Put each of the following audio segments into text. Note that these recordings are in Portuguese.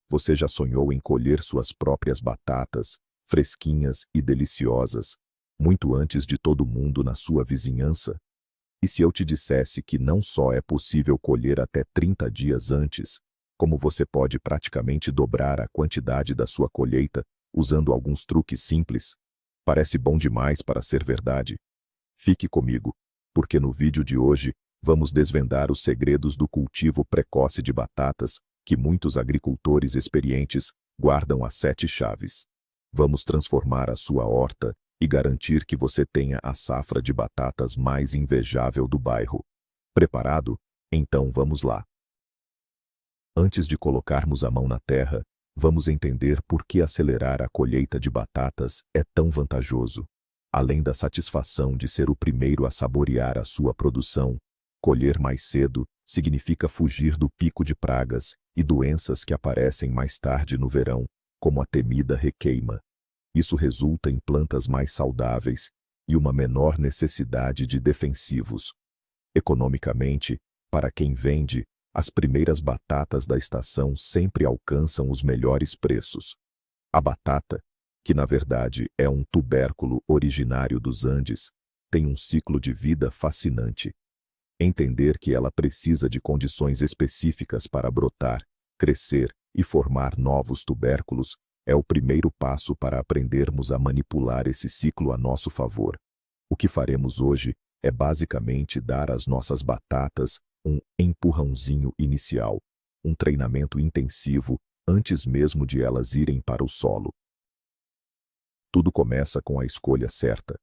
Você já sonhou em colher suas próprias batatas, fresquinhas e deliciosas, muito antes de todo mundo na sua vizinhança? E se eu te dissesse que não só é possível colher até 30 dias antes, como você pode praticamente dobrar a quantidade da sua colheita usando alguns truques simples? Parece bom demais para ser verdade. Fique comigo, porque no vídeo de hoje vamos desvendar os segredos do cultivo precoce de batatas que muitos agricultores experientes guardam as 7 chaves. Vamos transformar a sua horta e garantir que você tenha a safra de batatas mais invejável do bairro. Preparado? Então vamos lá. Antes de colocarmos a mão na terra, vamos entender por que acelerar a colheita de batatas é tão vantajoso. Além da satisfação de ser o primeiro a saborear a sua produção, colher mais cedo significa fugir do pico de pragas e doenças que aparecem mais tarde no verão, como a temida requeima. Isso resulta em plantas mais saudáveis e uma menor necessidade de defensivos. Economicamente, para quem vende, as primeiras batatas da estação sempre alcançam os melhores preços. A batata, que na verdade é um tubérculo originário dos Andes, tem um ciclo de vida fascinante. Entender que ela precisa de condições específicas para brotar, crescer e formar novos tubérculos é o primeiro passo para aprendermos a manipular esse ciclo a nosso favor. O que faremos hoje é basicamente dar às nossas batatas um empurrãozinho inicial, um treinamento intensivo antes mesmo de elas irem para o solo. Tudo começa com a escolha certa.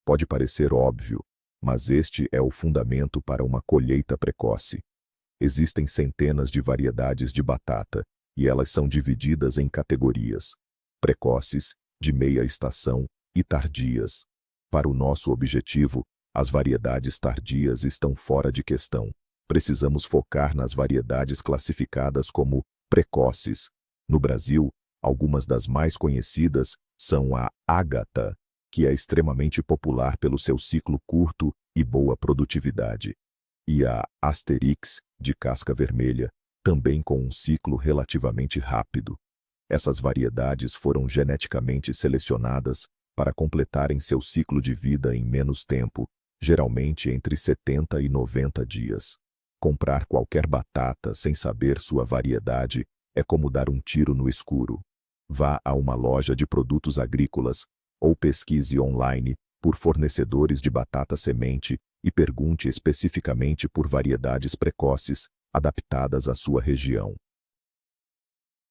Pode parecer óbvio, mas este é o fundamento para uma colheita precoce. Existem centenas de variedades de batata, e elas são divididas em categorias: precoces, de meia estação e tardias. Para o nosso objetivo, as variedades tardias estão fora de questão. Precisamos focar nas variedades classificadas como precoces. No Brasil, algumas das mais conhecidas são a Ágata, que é extremamente popular pelo seu ciclo curto e boa produtividade, e a Asterix, de casca vermelha, também com um ciclo relativamente rápido. Essas variedades foram geneticamente selecionadas para completarem seu ciclo de vida em menos tempo, geralmente entre 70 e 90 dias. Comprar qualquer batata sem saber sua variedade é como dar um tiro no escuro. Vá a uma loja de produtos agrícolas ou pesquise online por fornecedores de batata semente e pergunte especificamente por variedades precoces adaptadas à sua região.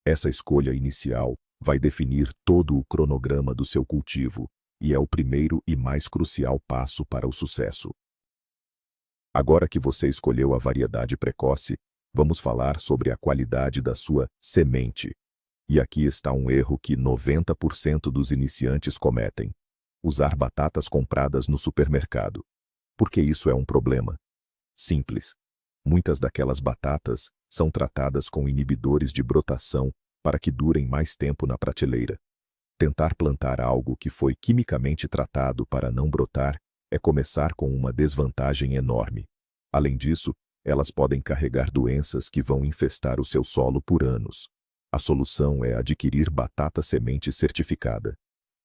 Essa escolha inicial vai definir todo o cronograma do seu cultivo e é o primeiro e mais crucial passo para o sucesso. Agora que você escolheu a variedade precoce, vamos falar sobre a qualidade da sua semente. E aqui está um erro que 90% dos iniciantes cometem: usar batatas compradas no supermercado. Por que isso é um problema? Simples. Muitas daquelas batatas são tratadas com inibidores de brotação para que durem mais tempo na prateleira. Tentar plantar algo que foi quimicamente tratado para não brotar é começar com uma desvantagem enorme. Além disso, elas podem carregar doenças que vão infestar o seu solo por anos. A solução é adquirir batata semente certificada.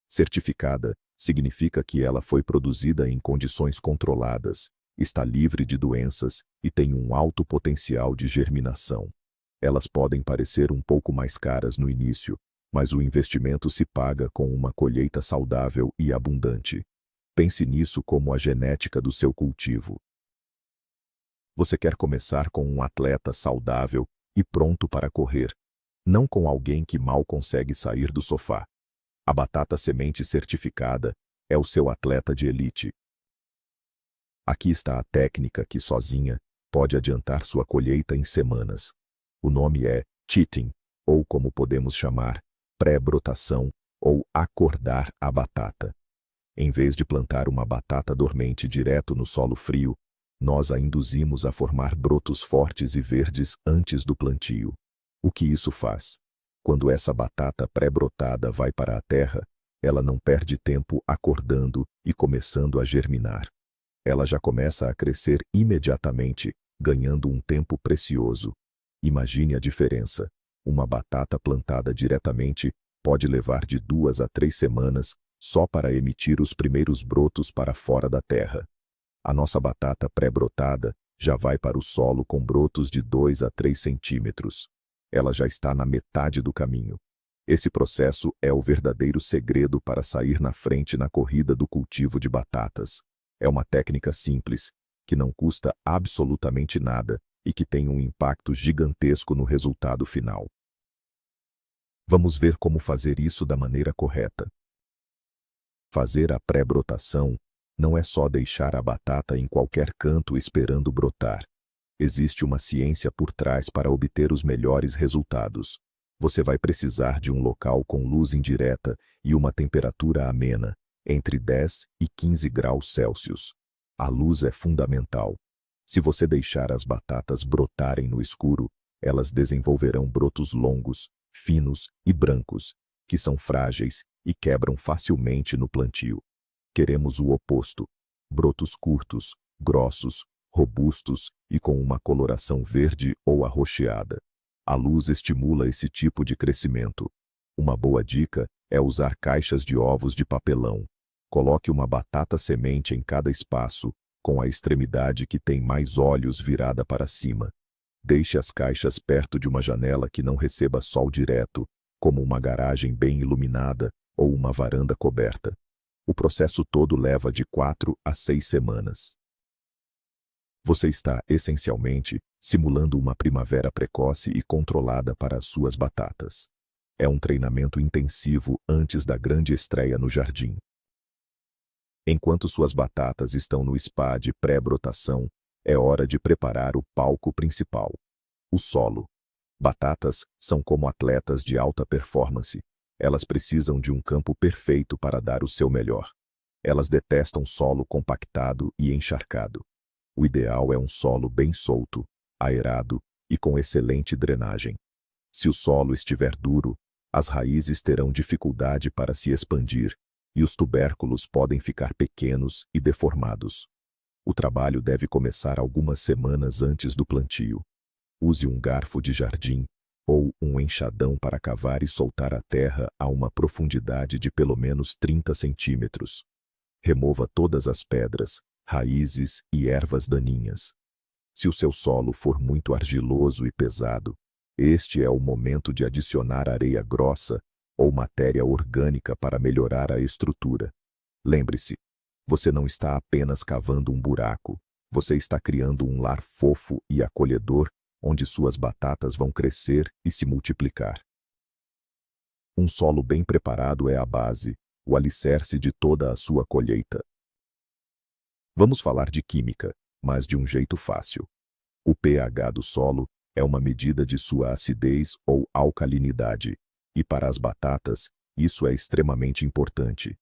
Certificada significa que ela foi produzida em condições controladas, está livre de doenças e tem um alto potencial de germinação. Elas podem parecer um pouco mais caras no início, mas o investimento se paga com uma colheita saudável e abundante. Pense nisso como a genética do seu cultivo. Você quer começar com um atleta saudável e pronto para correr, não com alguém que mal consegue sair do sofá. A batata semente certificada é o seu atleta de elite. Aqui está a técnica que sozinha pode adiantar sua colheita em semanas. O nome é cheating, ou como podemos chamar, pré-brotação ou acordar a batata. Em vez de plantar uma batata dormente direto no solo frio, nós a induzimos a formar brotos fortes e verdes antes do plantio. O que isso faz? Quando essa batata pré-brotada vai para a terra, ela não perde tempo acordando e começando a germinar. Ela já começa a crescer imediatamente, ganhando um tempo precioso. Imagine a diferença. Uma batata plantada diretamente pode levar de 2 a 3 semanas só para emitir os primeiros brotos para fora da terra. A nossa batata pré-brotada já vai para o solo com brotos de 2 a 3 centímetros. Ela já está na metade do caminho. Esse processo é o verdadeiro segredo para sair na frente na corrida do cultivo de batatas. É uma técnica simples, que não custa absolutamente nada e que tem um impacto gigantesco no resultado final. Vamos ver como fazer isso da maneira correta. Fazer a pré-brotação não é só deixar a batata em qualquer canto esperando brotar. Existe uma ciência por trás para obter os melhores resultados. Você vai precisar de um local com luz indireta e uma temperatura amena, entre 10 e 15 graus Celsius. A luz é fundamental. Se você deixar as batatas brotarem no escuro, elas desenvolverão brotos longos, finos e brancos, que são frágeis e quebram facilmente no plantio. Queremos o oposto: brotos curtos, grossos, robustos e com uma coloração verde ou arroxeada. A luz estimula esse tipo de crescimento. Uma boa dica é usar caixas de ovos de papelão. Coloque uma batata semente em cada espaço, com a extremidade que tem mais olhos virada para cima. Deixe as caixas perto de uma janela que não receba sol direto, como uma garagem bem iluminada ou uma varanda coberta. O processo todo leva de 4 a 6 semanas. Você está, essencialmente, simulando uma primavera precoce e controlada para as suas batatas. É um treinamento intensivo antes da grande estreia no jardim. Enquanto suas batatas estão no spa de pré-brotação, é hora de preparar o palco principal: o solo. Batatas são como atletas de alta performance. Elas precisam de um campo perfeito para dar o seu melhor. Elas detestam solo compactado e encharcado. O ideal é um solo bem solto, aerado e com excelente drenagem. Se o solo estiver duro, as raízes terão dificuldade para se expandir e os tubérculos podem ficar pequenos e deformados. O trabalho deve começar algumas semanas antes do plantio. Use um garfo de jardim ou um enxadão para cavar e soltar a terra a uma profundidade de pelo menos 30 centímetros. Remova todas as pedras, raízes e ervas daninhas. Se o seu solo for muito argiloso e pesado, este é o momento de adicionar areia grossa ou matéria orgânica para melhorar a estrutura. Lembre-se, você não está apenas cavando um buraco, você está criando um lar fofo e acolhedor onde suas batatas vão crescer e se multiplicar. Um solo bem preparado é a base, o alicerce de toda a sua colheita. Vamos falar de química, mas de um jeito fácil. O pH do solo é uma medida de sua acidez ou alcalinidade, e para as batatas, isso é extremamente importante.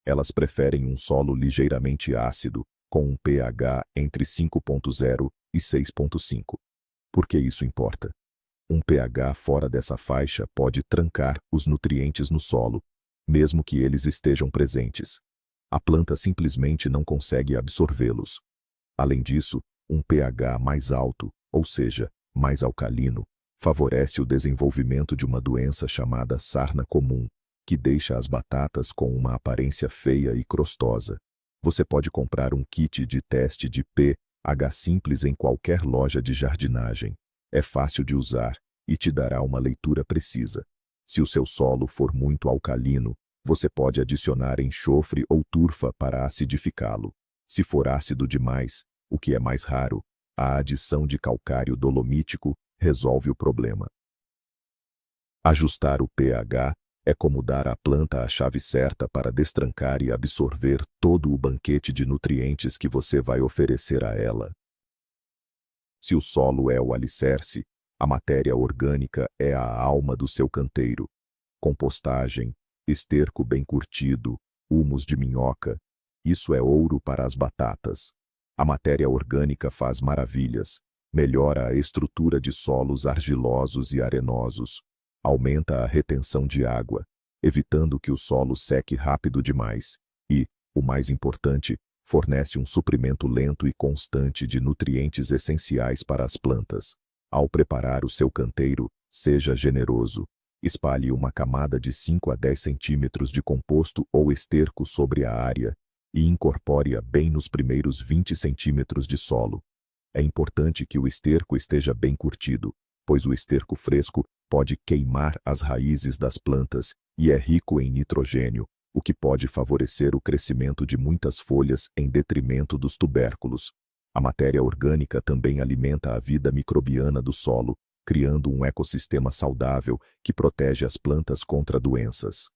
Elas preferem um solo ligeiramente ácido, com um pH entre 5,0 e 6,5. Por que isso importa? Um pH fora dessa faixa pode trancar os nutrientes no solo, mesmo que eles estejam presentes. A planta simplesmente não consegue absorvê-los. Além disso, um pH mais alto, ou seja, mais alcalino, favorece o desenvolvimento de uma doença chamada sarna comum, que deixa as batatas com uma aparência feia e crostosa. Você pode comprar um kit de teste de pH simples em qualquer loja de jardinagem. É fácil de usar e te dará uma leitura precisa. Se o seu solo for muito alcalino, você pode adicionar enxofre ou turfa para acidificá-lo. Se for ácido demais, o que é mais raro, a adição de calcário dolomítico resolve o problema. Ajustar o pH é como dar à planta a chave certa para destrancar e absorver todo o banquete de nutrientes que você vai oferecer a ela. Se o solo é o alicerce, a matéria orgânica é a alma do seu canteiro. Compostagem, esterco bem curtido, humus de minhoca, isso é ouro para as batatas. A matéria orgânica faz maravilhas, melhora a estrutura de solos argilosos e arenosos, aumenta a retenção de água, evitando que o solo seque rápido demais e, o mais importante, fornece um suprimento lento e constante de nutrientes essenciais para as plantas. Ao preparar o seu canteiro, Seja generoso. Espalhe uma camada de 5 a 10 centímetros de composto ou esterco sobre a área e incorpore-a bem nos primeiros 20 centímetros de solo. É importante que o esterco esteja bem curtido, pois o esterco fresco pode queimar as raízes das plantas e é rico em nitrogênio, o que pode favorecer o crescimento de muitas folhas em detrimento dos tubérculos. A matéria orgânica também alimenta a vida microbiana do solo, criando um ecossistema saudável que protege as plantas contra doenças.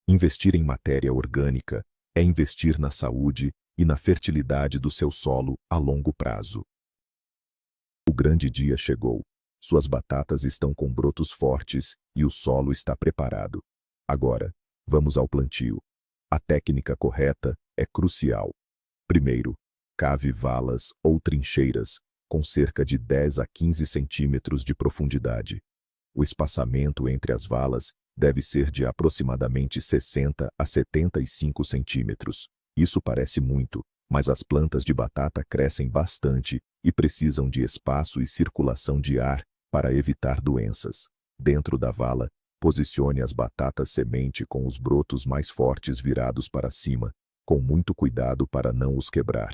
Investir em matéria orgânica é investir na saúde e na fertilidade do seu solo a longo prazo. O grande dia chegou. Suas batatas estão com brotos fortes e o solo está preparado. Agora, vamos ao plantio. A técnica correta é crucial. Primeiro, cave valas ou trincheiras com cerca de 10 a 15 centímetros de profundidade. O espaçamento entre as valas deve ser de aproximadamente 60 a 75 centímetros. Isso parece muito, mas as plantas de batata crescem bastante e precisam de espaço e circulação de ar para evitar doenças. Dentro da vala, posicione as batatas semente com os brotos mais fortes virados para cima, com muito cuidado para não os quebrar.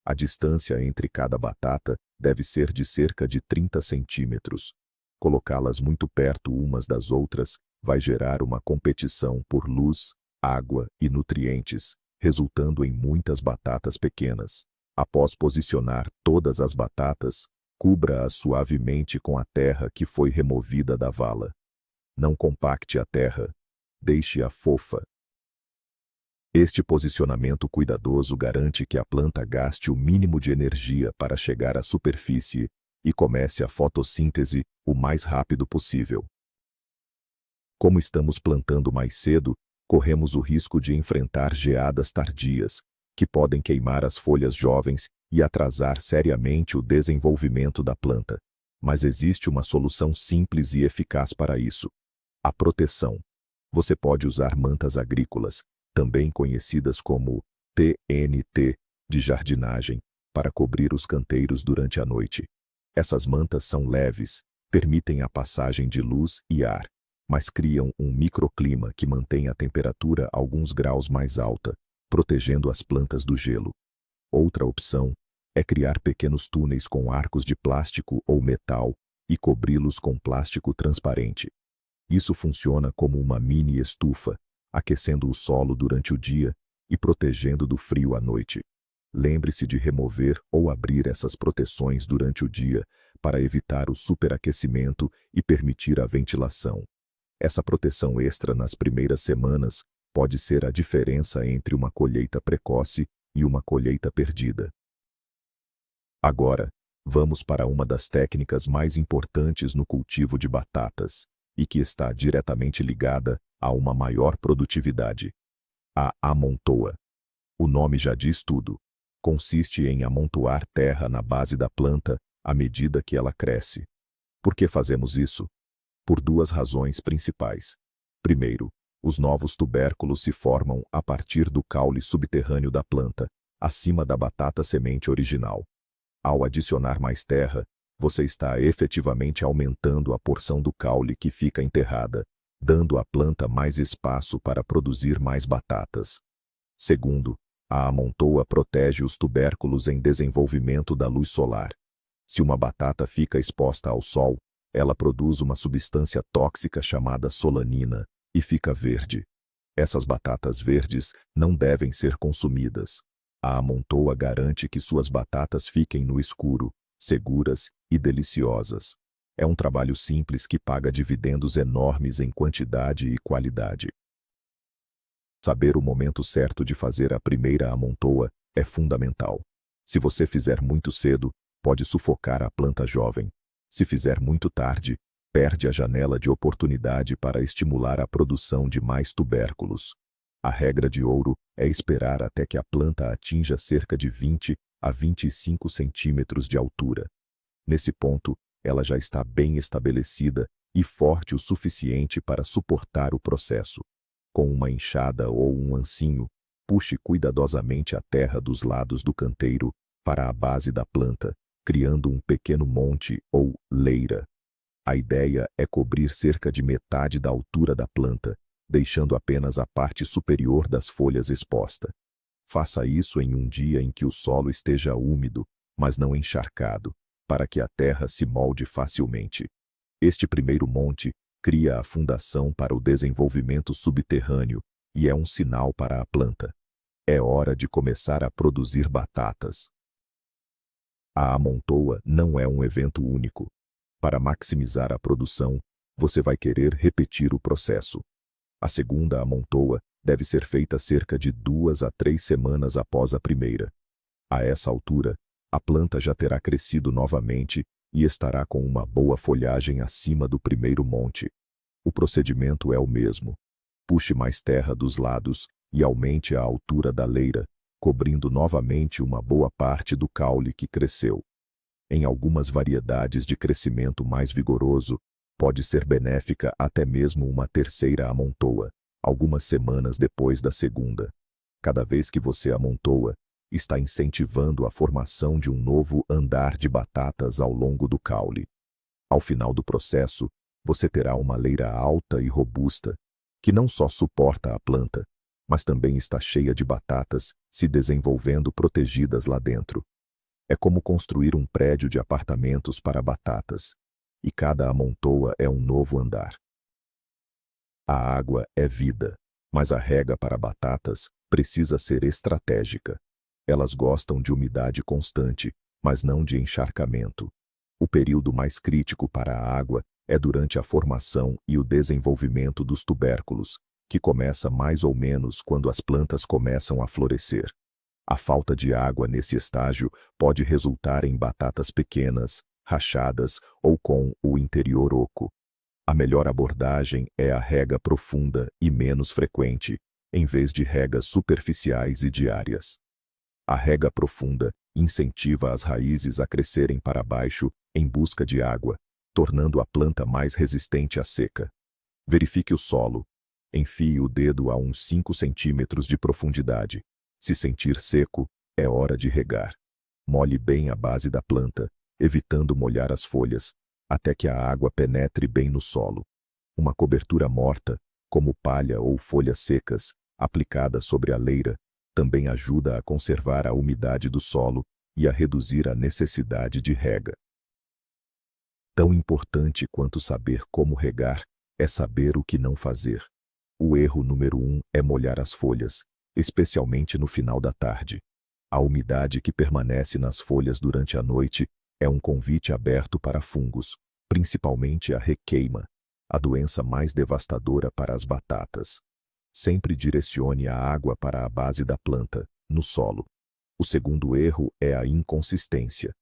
A distância entre cada batata deve ser de cerca de 30 centímetros. Colocá-las muito perto umas das outras vai gerar uma competição por luz, água e nutrientes, resultando em muitas batatas pequenas. Após posicionar todas as batatas, cubra-as suavemente com a terra que foi removida da vala. Não compacte a terra, deixe-a fofa. Este posicionamento cuidadoso garante que a planta gaste o mínimo de energia para chegar à superfície e comece a fotossíntese o mais rápido possível. Como estamos plantando mais cedo, corremos o risco de enfrentar geadas tardias, que podem queimar as folhas jovens e atrasar seriamente o desenvolvimento da planta. Mas existe uma solução simples e eficaz para isso: a proteção. Você pode usar mantas agrícolas, também conhecidas como TNT, de jardinagem, para cobrir os canteiros durante a noite. Essas mantas são leves, permitem a passagem de luz e ar, mas criam um microclima que mantém a temperatura alguns graus mais alta, protegendo as plantas do gelo. Outra opção é criar pequenos túneis com arcos de plástico ou metal e cobri-los com plástico transparente. Isso funciona como uma mini estufa, aquecendo o solo durante o dia e protegendo do frio à noite. Lembre-se de remover ou abrir essas proteções durante o dia para evitar o superaquecimento e permitir a ventilação. Essa proteção extra nas primeiras semanas pode ser a diferença entre uma colheita precoce e uma colheita perdida. Agora, vamos para uma das técnicas mais importantes no cultivo de batatas e que está diretamente ligada a uma maior produtividade: a amontoa. O nome já diz tudo. Consiste em amontoar terra na base da planta à medida que ela cresce. Por que fazemos isso? Por duas razões principais. Primeiro, os novos tubérculos se formam a partir do caule subterrâneo da planta, acima da batata semente original. Ao adicionar mais terra, você está efetivamente aumentando a porção do caule que fica enterrada, dando à planta mais espaço para produzir mais batatas. Segundo, a amontoa protege os tubérculos em desenvolvimento da luz solar. Se uma batata fica exposta ao sol, ela produz uma substância tóxica chamada solanina e fica verde. Essas batatas verdes não devem ser consumidas. A amontoa garante que suas batatas fiquem no escuro, seguras e deliciosas. É um trabalho simples que paga dividendos enormes em quantidade e qualidade. Saber o momento certo de fazer a primeira amontoa é fundamental. Se você fizer muito cedo, pode sufocar a planta jovem. Se fizer muito tarde, perde a janela de oportunidade para estimular a produção de mais tubérculos. A regra de ouro é esperar até que a planta atinja cerca de 20 a 25 centímetros de altura. Nesse ponto, ela já está bem estabelecida e forte o suficiente para suportar o processo. Com uma enxada ou um ancinho, puxe cuidadosamente a terra dos lados do canteiro para a base da planta, criando um pequeno monte ou leira. A ideia é cobrir cerca de metade da altura da planta, deixando apenas a parte superior das folhas exposta. Faça isso em um dia em que o solo esteja úmido, mas não encharcado, para que a terra se molde facilmente. Este primeiro monte cria a fundação para o desenvolvimento subterrâneo e é um sinal para a planta. É hora de começar a produzir batatas. A amontoa não é um evento único. Para maximizar a produção, você vai querer repetir o processo. A segunda amontoa deve ser feita cerca de 2 a 3 semanas após a primeira. A essa altura, a planta já terá crescido novamente e estará com uma boa folhagem acima do primeiro monte. O procedimento é o mesmo. Puxe mais terra dos lados e aumente a altura da leira, cobrindo novamente uma boa parte do caule que cresceu. Em algumas variedades de crescimento mais vigoroso, pode ser benéfica até mesmo uma terceira amontoa, algumas semanas depois da segunda. Cada vez que você amontoa, está incentivando a formação de um novo andar de batatas ao longo do caule. Ao final do processo, você terá uma leira alta e robusta, que não só suporta a planta, mas também está cheia de batatas se desenvolvendo protegidas lá dentro. É como construir um prédio de apartamentos para batatas, e cada amontoa é um novo andar. A água é vida, mas a rega para batatas precisa ser estratégica. Elas gostam de umidade constante, mas não de encharcamento. O período mais crítico para a água é durante a formação e o desenvolvimento dos tubérculos, que começa mais ou menos quando as plantas começam a florescer. A falta de água nesse estágio pode resultar em batatas pequenas, rachadas ou com o interior oco. A melhor abordagem é a rega profunda e menos frequente, em vez de regas superficiais e diárias. A rega profunda incentiva as raízes a crescerem para baixo em busca de água, tornando a planta mais resistente à seca. Verifique o solo. Enfie o dedo a uns 5 centímetros de profundidade. Se sentir seco, é hora de regar. Molhe bem a base da planta, evitando molhar as folhas, até que a água penetre bem no solo. Uma cobertura morta, como palha ou folhas secas, aplicada sobre a leira, também ajuda a conservar a umidade do solo e a reduzir a necessidade de rega. Tão importante quanto saber como regar é saber o que não fazer. O erro número 1 é molhar as folhas, especialmente no final da tarde. A umidade que permanece nas folhas durante a noite é um convite aberto para fungos, principalmente a requeima, a doença mais devastadora para as batatas. Sempre direcione a água para a base da planta, no solo. O segundo erro é a inconsistência.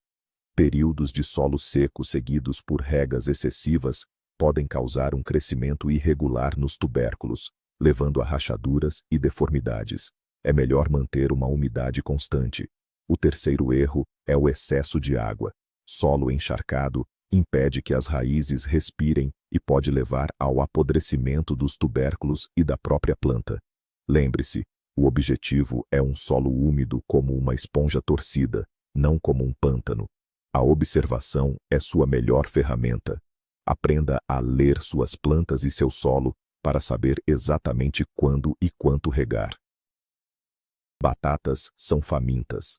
Períodos de solo seco seguidos por regas excessivas podem causar um crescimento irregular nos tubérculos, levando a rachaduras e deformidades. É melhor manter uma umidade constante. O terceiro erro é o excesso de água. Solo encharcado impede que as raízes respirem e pode levar ao apodrecimento dos tubérculos e da própria planta. Lembre-se, o objetivo é um solo úmido como uma esponja torcida, não como um pântano. A observação é sua melhor ferramenta. Aprenda a ler suas plantas e seu solo para saber exatamente quando e quanto regar. Batatas são famintas.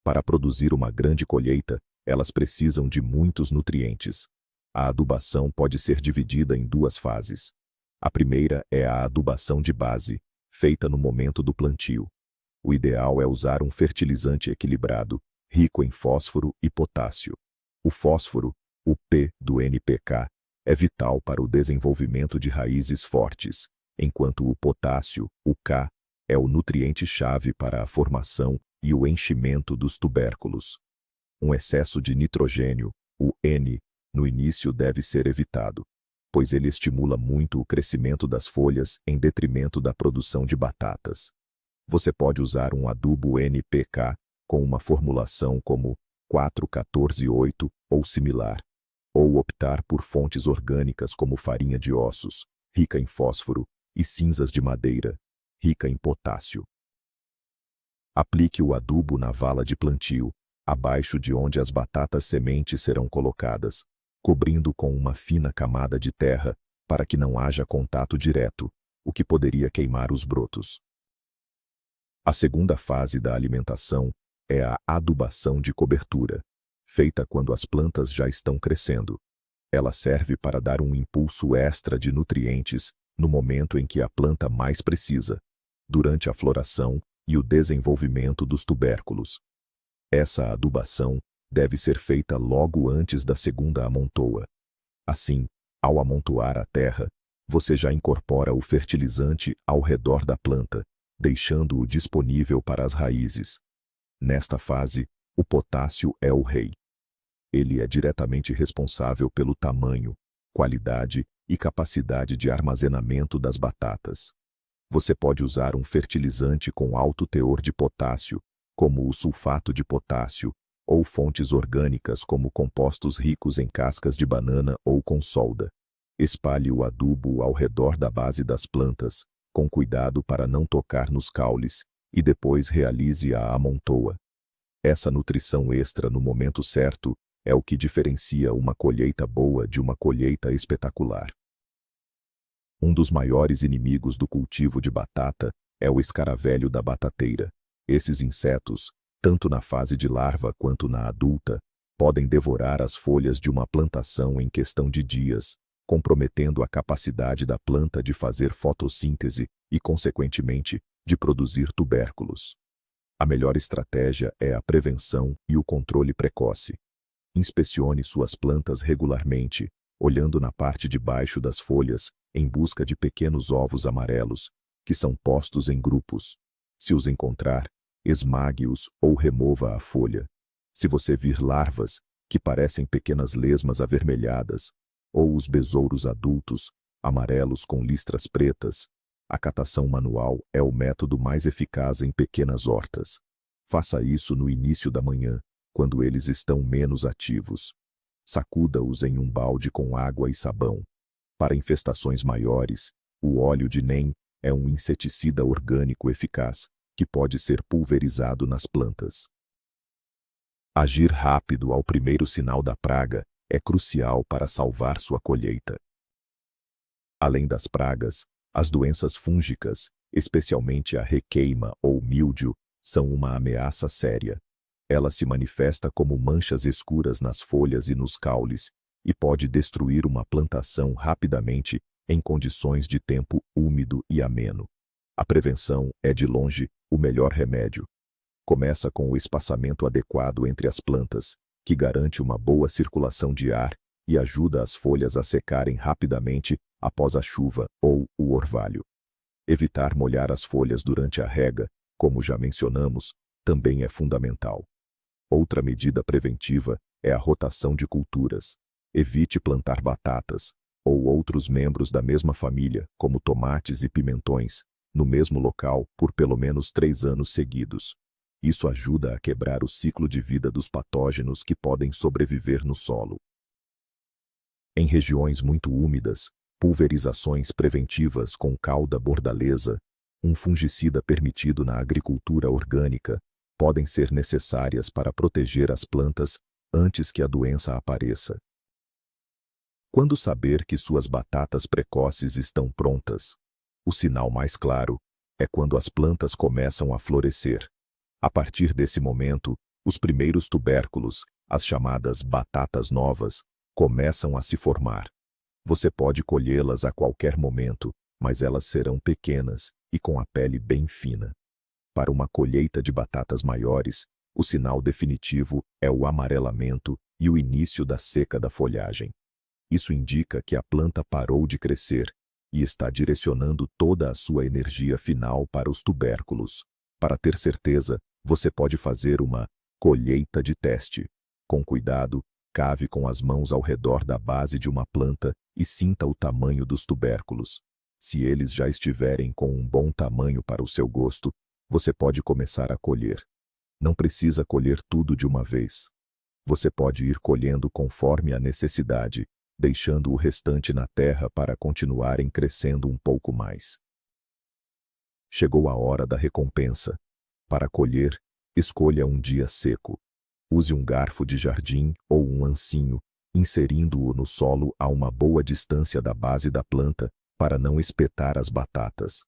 Para produzir uma grande colheita, elas precisam de muitos nutrientes. A adubação pode ser dividida em 2 fases. A primeira é a adubação de base, feita no momento do plantio. O ideal é usar um fertilizante equilibrado, rico em fósforo e potássio. O fósforo, o P do NPK, é vital para o desenvolvimento de raízes fortes, enquanto o potássio, o K, é o nutriente-chave para a formação e o enchimento dos tubérculos. Um excesso de nitrogênio, o N, no início deve ser evitado, pois ele estimula muito o crescimento das folhas em detrimento da produção de batatas. Você pode usar um adubo NPK com uma formulação como 4-14-8 ou similar, ou optar por fontes orgânicas como farinha de ossos, rica em fósforo, e cinzas de madeira, rica em potássio. Aplique o adubo na vala de plantio, abaixo de onde as batatas sementes serão colocadas. cobrindo com uma fina camada de terra para que não haja contato direto, o que poderia queimar os brotos. A segunda fase da alimentação é a adubação de cobertura, feita quando as plantas já estão crescendo. Ela serve para dar um impulso extra de nutrientes no momento em que a planta mais precisa, durante a floração e o desenvolvimento dos tubérculos. Essa adubação deve ser feita logo antes da segunda amontoa. Assim, ao amontoar a terra, você já incorpora o fertilizante ao redor da planta, deixando-o disponível para as raízes. Nesta fase, o potássio é o rei. Ele é diretamente responsável pelo tamanho, qualidade e capacidade de armazenamento das batatas. Você pode usar um fertilizante com alto teor de potássio, como o sulfato de potássio, ou fontes orgânicas como compostos ricos em cascas de banana ou com solda. Espalhe o adubo ao redor da base das plantas, com cuidado para não tocar nos caules, e depois realize a amontoa. Essa nutrição extra no momento certo é o que diferencia uma colheita boa de uma colheita espetacular. Um dos maiores inimigos do cultivo de batata é o escaravelho da batateira. Esses insetos, tanto na fase de larva quanto na adulta, podem devorar as folhas de uma plantação em questão de dias, comprometendo a capacidade da planta de fazer fotossíntese e, consequentemente, de produzir tubérculos. A melhor estratégia é a prevenção e o controle precoce. Inspecione suas plantas regularmente, olhando na parte de baixo das folhas em busca de pequenos ovos amarelos, que são postos em grupos. Se os encontrar, esmague-os ou remova a folha. Se você vir larvas, que parecem pequenas lesmas avermelhadas, ou os besouros adultos, amarelos com listras pretas, a catação manual é o método mais eficaz em pequenas hortas. Faça isso no início da manhã, quando eles estão menos ativos. Sacuda-os em um balde com água e sabão. Para infestações maiores, o óleo de NEM é um inseticida orgânico eficaz, que pode ser pulverizado nas plantas. Agir rápido ao primeiro sinal da praga é crucial para salvar sua colheita. Além das pragas, as doenças fúngicas, especialmente a requeima ou míldio, são uma ameaça séria. Ela se manifesta como manchas escuras nas folhas e nos caules e pode destruir uma plantação rapidamente em condições de tempo úmido e ameno. A prevenção é, de longe, o melhor remédio. Começa com o espaçamento adequado entre as plantas, que garante uma boa circulação de ar e ajuda as folhas a secarem rapidamente após a chuva ou o orvalho. Evitar molhar as folhas durante a rega, como já mencionamos, também é fundamental. Outra medida preventiva é a rotação de culturas. Evite plantar batatas, ou outros membros da mesma família, como tomates e pimentões, no mesmo local por pelo menos 3 anos seguidos. Isso ajuda a quebrar o ciclo de vida dos patógenos que podem sobreviver no solo. Em regiões muito úmidas, pulverizações preventivas com cauda bordaleza, um fungicida permitido na agricultura orgânica, podem ser necessárias para proteger as plantas antes que a doença apareça. Quando saber que suas batatas precoces estão prontas? O sinal mais claro é quando as plantas começam a florescer. A partir desse momento, os primeiros tubérculos, as chamadas batatas novas, começam a se formar. Você pode colhê-las a qualquer momento, mas elas serão pequenas e com a pele bem fina. Para uma colheita de batatas maiores, o sinal definitivo é o amarelamento e o início da seca da folhagem. Isso indica que a planta parou de crescer e está direcionando toda a sua energia final para os tubérculos. Para ter certeza, você pode fazer uma colheita de teste. Com cuidado, cave com as mãos ao redor da base de uma planta e sinta o tamanho dos tubérculos. Se eles já estiverem com um bom tamanho para o seu gosto, você pode começar a colher. Não precisa colher tudo de uma vez. Você pode ir colhendo conforme a necessidade, deixando o restante na terra para continuarem crescendo um pouco mais. Chegou a hora da recompensa. Para colher, escolha um dia seco. Use um garfo de jardim ou um ancinho inserindo-o no solo a uma boa distância da base da planta para não espetar as batatas.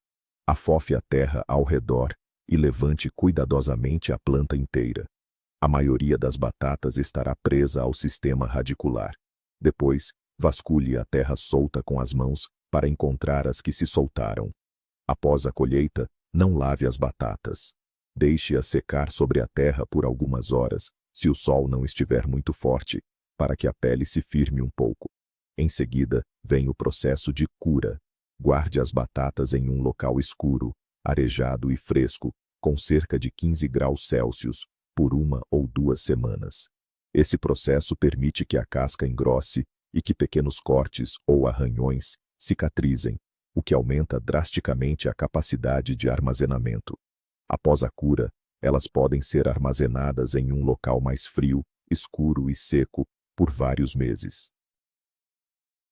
Afofe a terra ao redor e levante cuidadosamente a planta inteira. A maioria das batatas estará presa ao sistema radicular. Depois, vasculhe a terra solta com as mãos para encontrar as que se soltaram. Após a colheita, não lave as batatas. Deixe-as secar sobre a terra por algumas horas, se o sol não estiver muito forte, para que a pele se firme um pouco. Em seguida, vem o processo de cura. Guarde as batatas em um local escuro, arejado e fresco, com cerca de 15 graus Celsius, por 1 ou 2 semanas. Esse processo permite que a casca engrosse e que pequenos cortes ou arranhões cicatrizem, o que aumenta drasticamente a capacidade de armazenamento. Após a cura, elas podem ser armazenadas em um local mais frio, escuro e seco por vários meses.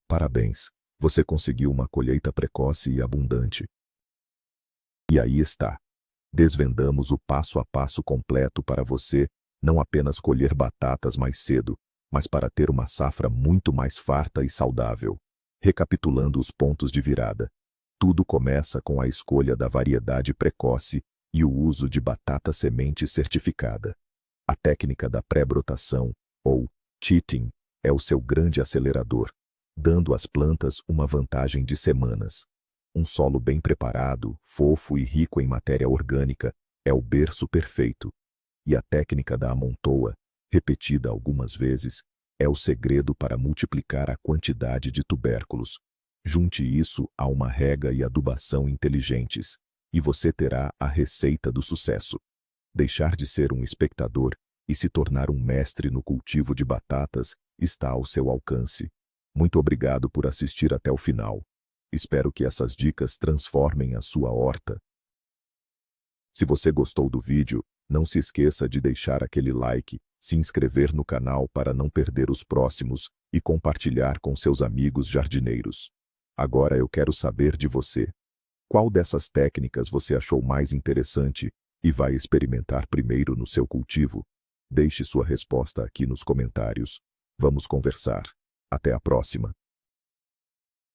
Parabéns! Você conseguiu uma colheita precoce e abundante. E aí está. Desvendamos o passo a passo completo para você não apenas colher batatas mais cedo, mas para ter uma safra muito mais farta e saudável. Recapitulando os pontos de virada. Tudo começa com a escolha da variedade precoce e o uso de batata semente certificada. A técnica da pré-brotação, ou teating, é o seu grande acelerador, dando às plantas uma vantagem de semanas. Um solo bem preparado, fofo e rico em matéria orgânica é o berço perfeito. E a técnica da amontoa, repetida algumas vezes, é o segredo para multiplicar a quantidade de tubérculos. Junte isso a uma rega e adubação inteligentes, e você terá a receita do sucesso. Deixar de ser um espectador e se tornar um mestre no cultivo de batatas está ao seu alcance. Muito obrigado por assistir até o final. Espero que essas dicas transformem a sua horta. Se você gostou do vídeo, não se esqueça de deixar aquele like, se inscrever no canal para não perder os próximos e compartilhar com seus amigos jardineiros. Agora eu quero saber de você. Qual dessas técnicas você achou mais interessante e vai experimentar primeiro no seu cultivo? Deixe sua resposta aqui nos comentários. Vamos conversar. Até a próxima.